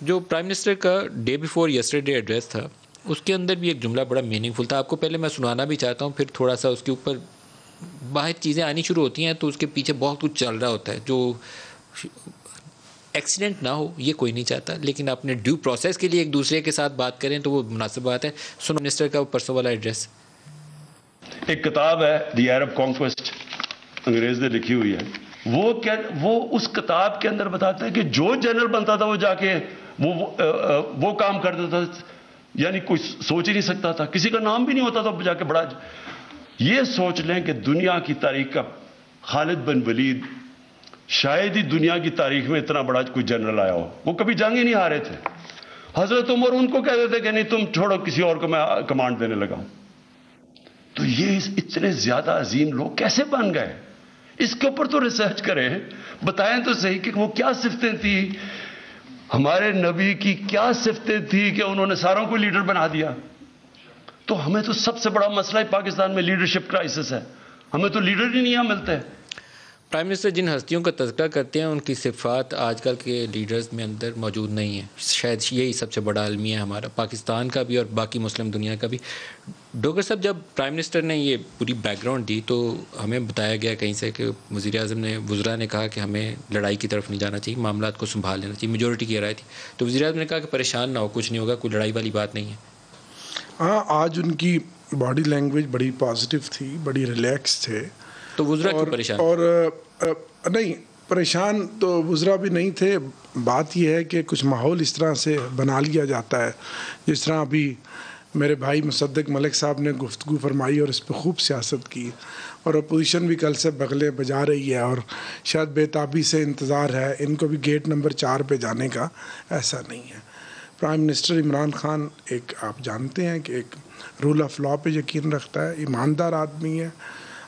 जो prime minister का day before yesterday address था, उसके अंदर भी एक जुमला बड़ा मीनिंगफुल था। आपको पहले मैं सुनाना भी चाहता हूँ, फिर थोड़ा सा उसके ऊपर बाहर चीज़ें आनी शुरू होती हैं तो उसके पीछे बहुत कुछ चल रहा होता है। जो एक्सीडेंट ना हो ये कोई नहीं चाहता, लेकिन अपने ड्यू प्रोसेस के लिए एक दूसरे के साथ बात करें तो वो मुनासिब बात है। सुनो मिनिस्टर का परसों वाला एड्रेस। एक किताब है द अरब कॉन्क्वेस्ट, अंग्रेज ने लिखी हुई है। वो उस किताब के अंदर बताते हैं कि जो जनरल बनता था वो जाके वो काम कर देता था, यानी कोई सोच ही नहीं सकता था, किसी का नाम भी नहीं होता था जाके बड़ा। ये सोच लें कि दुनिया की तारीख का खालिद बिन वलीद शायद ही दुनिया की तारीख में इतना बड़ा कोई जनरल आया हो। वो कभी जंग ही नहीं हारे थे। हजरत उमर उनको कहते थे कि नहीं तुम छोड़ो, किसी और को मैं कमांड देने लगा हूं। तो ये इतने ज्यादा अजीम लोग कैसे बन गए, इसके ऊपर तो रिसर्च करें, बताएं तो सही कि वो क्या सिफ्तें थी, हमारे नबी की क्या सिफ्तें थी कि उन्होंने सारों को लीडर बना दिया। तो हमें तो सबसे बड़ा मसला ही पाकिस्तान में लीडरशिप क्राइसिस है, हमें तो लीडर ही नहीं यहाँ मिलते। प्राइम मिनिस्टर जिन हस्तियों का तज़किरा करते हैं उनकी सिफ़ात आजकल के लीडर्स में अंदर मौजूद नहीं है। शायद यही सबसे बड़ा अलमिया है हमारा, पाकिस्तान का भी और बाकी मुस्लिम दुनिया का भी। डोगर साहब, जब प्राइम मिनिस्टर ने ये पूरी बैकग्राउंड दी तो हमें बताया गया कहीं से कि वज़ीर आज़म ने वज़रा ने कहा कि हमें लड़ाई की तरफ नहीं जाना चाहिए, मामलात को संभाल लेना चाहिए, मेजोरिटी की राय थी। तो वज़ीर आज़म ने कहा कि परेशान ना हो, कुछ नहीं होगा, कोई लड़ाई वाली बात नहीं है। हाँ, आज उनकी बॉडी लैंग्वेज बड़ी पॉजिटिव थी, बड़ी रिलैक्स थे। तो वज़रा क्यों परेशान? नहीं, परेशान तो वज़रा भी नहीं थे। बात यह है कि कुछ माहौल इस तरह से बना लिया जाता है, जिस तरह अभी मेरे भाई मुसद्दिक मलिक साहब ने गुफ्तगू फरमाई और इस पर खूब सियासत की, और अपोजिशन भी कल से बगले बजा रही है और शायद बेताबी से इंतज़ार है इनको भी गेट नंबर 4 पे जाने का। ऐसा नहीं है। प्राइम मिनिस्टर इमरान खान एक, आप जानते हैं कि एक रूल ऑफ लॉ पे यकीन रखता है, ईमानदार आदमी है,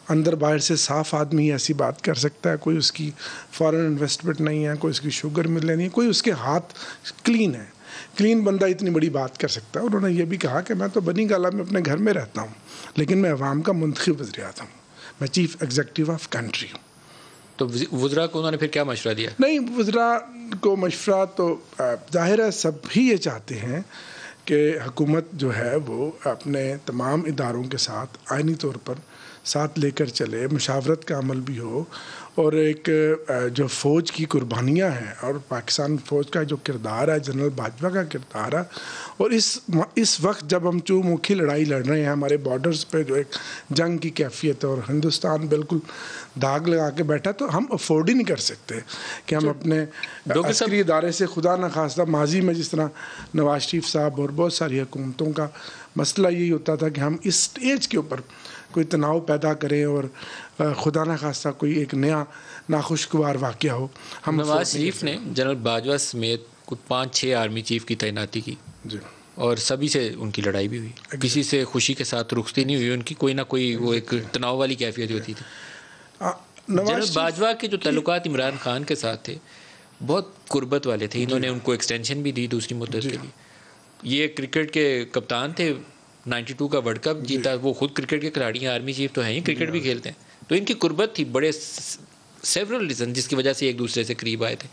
अंदर बाहर से साफ़ आदमी ऐसी बात कर सकता है। कोई उसकी फॉरेन इन्वेस्टमेंट नहीं है, कोई उसकी शुगर मिल नहीं है, कोई उसके हाथ क्लीन है। क्लीन बंदा इतनी बड़ी बात कर सकता है। उन्होंने ये भी कहा कि मैं तो बनी गाला में अपने घर में रहता हूँ, लेकिन मैं अवाम का मुंतखब वज़ीर आज़म हूँ, मैं चीफ़ एग्जीक्यूटिव ऑफ कंट्री हूँ। तो वज़रा को उन्होंने फिर क्या मशवरा दिया? नहीं, वज़रा को मशवरा तो ज़ाहिर है सब भी ये चाहते हैं कि हुकूमत जो है वो अपने तमाम इदारों के साथ आइनी तौर पर साथ लेकर चले, मुशावरत का अमल भी हो, और एक जो फ़ौज की कुर्बानियाँ हैं और पाकिस्तान फ़ौज का जो किरदार है, जनरल बाजवा का किरदार है, और इस वक्त जब हम चौमुखी लड़ाई लड़ रहे हैं, हमारे बॉर्डर्स पे जो एक जंग की कैफियत है और हिंदुस्तान बिल्कुल दाग लगा के बैठा, तो हम अफोर्ड ही नहीं कर सकते कि हम अपने अस्करी इदारे से खुदा न खास्ता, माजी में जिस तरह नवाज शरीफ साहब और बहुत सारी हुकूमतों का मसला यही होता था कि हम इस स्टेज के ऊपर कोई तनाव पैदा करें और खुदा न खास्ता कोई एक नया नाखुशगवार वाक़या हो। हम नवाज शरीफ ने जनरल बाजवा समेत कुछ 5-6 आर्मी चीफ की तैनाती की जी, और सभी से उनकी लड़ाई भी हुई, किसी से खुशी के साथ रुखसती नहीं हुई उनकी, कोई ना कोई वो एक तनाव वाली कैफियत होती थी। जनरल बाजवा के जो तल्लुकात इमरान खान के साथ थे बहुत कुर्बत वाले थे, इन्होंने उनको एक्सटेंशन भी दी दूसरी मुद्दत के लिए। ये क्रिकेट के कप्तान थे, 92 का वर्ल्ड कप जीता, वो खुद क्रिकेट के खिलाड़ी हैं, आर्मी चीफ तो हैं ही, क्रिकेट भी खेलते हैं, तो इनकी कुर्बत थी, बड़े सेवरल रीज़न जिसकी वजह से एक दूसरे से करीब आए थे।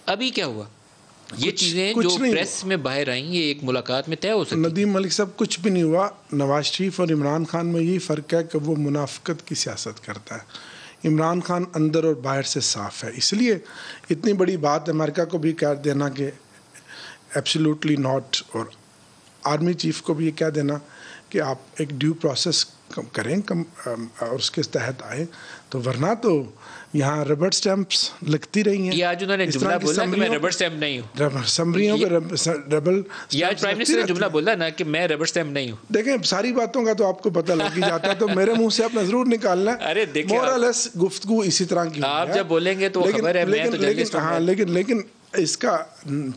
अभी क्या हुआ? ये चीज़ें जो प्रेस में बाहर आई, ये एक मुलाकात में तय हो सकती? नदीम मलिक साहब, कुछ भी नहीं हुआ। नवाज शरीफ और इमरान खान में यही फ़र्क है कि वो मुनाफिकत की सियासत करता है, इमरान खान अंदर और बाहर से साफ़ है। इसलिए इतनी बड़ी बात अमेरिका को भी कह देना कि एब्सोल्युटली नॉट, और आर्मी चीफ को भी ये कह देना कि आप एक ड्यू प्रोसेस करें और उसके तहत आए, तो वरना तो यहाँ रबर स्टैंप्स लगती रही हैं। ये आज उन्होंने जुमला बोला कि मैं रबर स्टैंप नहीं हूँ, समरियों पे रबर, ये आज प्राइम मिनिस्टर ने जुमला बोला ना कि मैं रबर स्टैंप नहीं हूँ। देखें, सारी बातों का तो आपको पता लग ही जाता है, तो मेरे मुंह से आपने जरूर निकालना है। अरे देखिए, मोरलेस गुफ्तगू इसी तरह की आप जब बोलेंगे तो खबर है, मैं तो जर्नलिस्ट हूं। हाँ, लेकिन इसका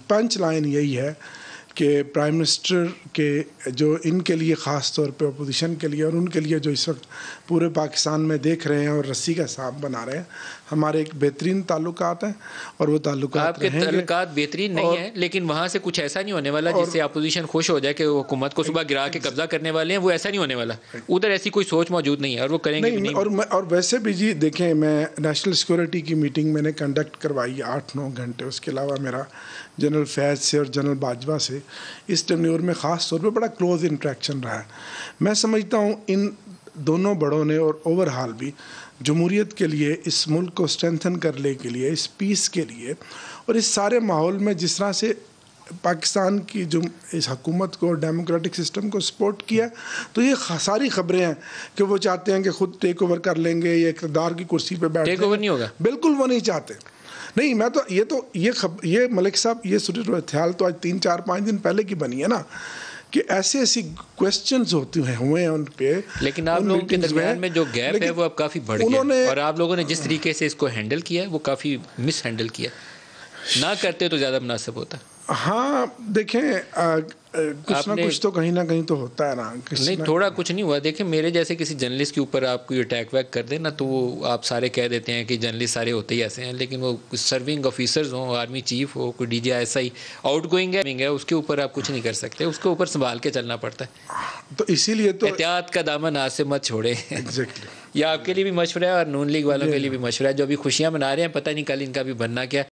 पंच लाइन यही है कि प्राइम मिनिस्टर के जो इनके लिए ख़ास तौर पे अपोजिशन के लिए और उनके लिए जो इस वक्त पूरे पाकिस्तान में देख रहे हैं और रस्सी का सांप बना रहे हैं, हमारे एक बेहतरीन ताल्लुकात हैं और वो ताल्लुकात आपके ताल्लुकात बेहतरीन नहीं है, लेकिन वहाँ से कुछ ऐसा नहीं होने वाला जिससे अपोजिशन खुश हो जाए कि वो हुकूमत को सुबह गिरा के कब्जा करने वाले हैं। वो ऐसा नहीं होने वाला, उधर ऐसी कोई सोच मौजूद नहीं है और वो करेंगे नहीं। और वैसे भी जी देखें, मैं नेशनल सिक्योरिटी की मीटिंग मैंने कंडक्ट करवाई 8-9 घंटे, उसके अलावा मेरा जनरल फैज़ से और जनरल बाजवा से इस टेन्योर में ख़ास तौर पे बड़ा क्लोज इंटरेक्शन रहा है। मैं समझता हूँ इन दोनों बड़ों ने और ओवरऑल भी जमहूरियत के लिए, इस मुल्क को स्ट्रेंथन करने के लिए, इस पीस के लिए और इस सारे माहौल में जिस तरह से पाकिस्तान की जो इस हुकूमत को, डेमोक्रेटिक सिस्टम को सपोर्ट किया, तो ये सारी खबरें हैं कि वो चाहते हैं कि खुद टेक ओवर कर लेंगे, ये इक़्तिदार की कुर्सी पे बैठ टेक ओवर नहीं होगा, बिल्कुल वो नहीं चाहते। नहीं, मैं तो ये मलिक साहब, ये सूरत हाल तो आज 3-4-5 दिन पहले की बनी है ना, कि ऐसी क्वेश्चंस होते हुए हैं उन पे। लेकिन आप लोगों के दरमियान में जो गैप है वो अब काफ़ी बढ़ गया और आप लोगों ने जिस तरीके से इसको हैंडल किया है वो काफ़ी मिस हैंडल किया, ना करते तो ज़्यादा मुनासिब होता। हाँ देखें, कुछ ना कुछ तो कहीं ना कहीं तो होता है ना। नहीं, थोड़ा कुछ नहीं हुआ। देखें, मेरे जैसे किसी जर्नलिस्ट के ऊपर आप कोई अटैक वैक कर देना तो वो आप सारे कह देते हैं कि जर्नलिस्ट सारे होते ही ऐसे हैं, लेकिन वो सर्विंग ऑफिसर्स हों, आर्मी चीफ हो, कोई DGI आउट गोइंग है, उसके ऊपर आप कुछ नहीं कर सकते, उसके ऊपर संभाल के चलना पड़ता है। तो इसीलिए तो एहतियात का दामन आज से मत छोड़े। एग्जैक्टली, यह आपके लिए भी मशवरा है और नून लीग वालों के लिए भी मशवरा है, जो अभी खुशियाँ मना रहे हैं, पता नहीं कल इनका भी बनना क्या।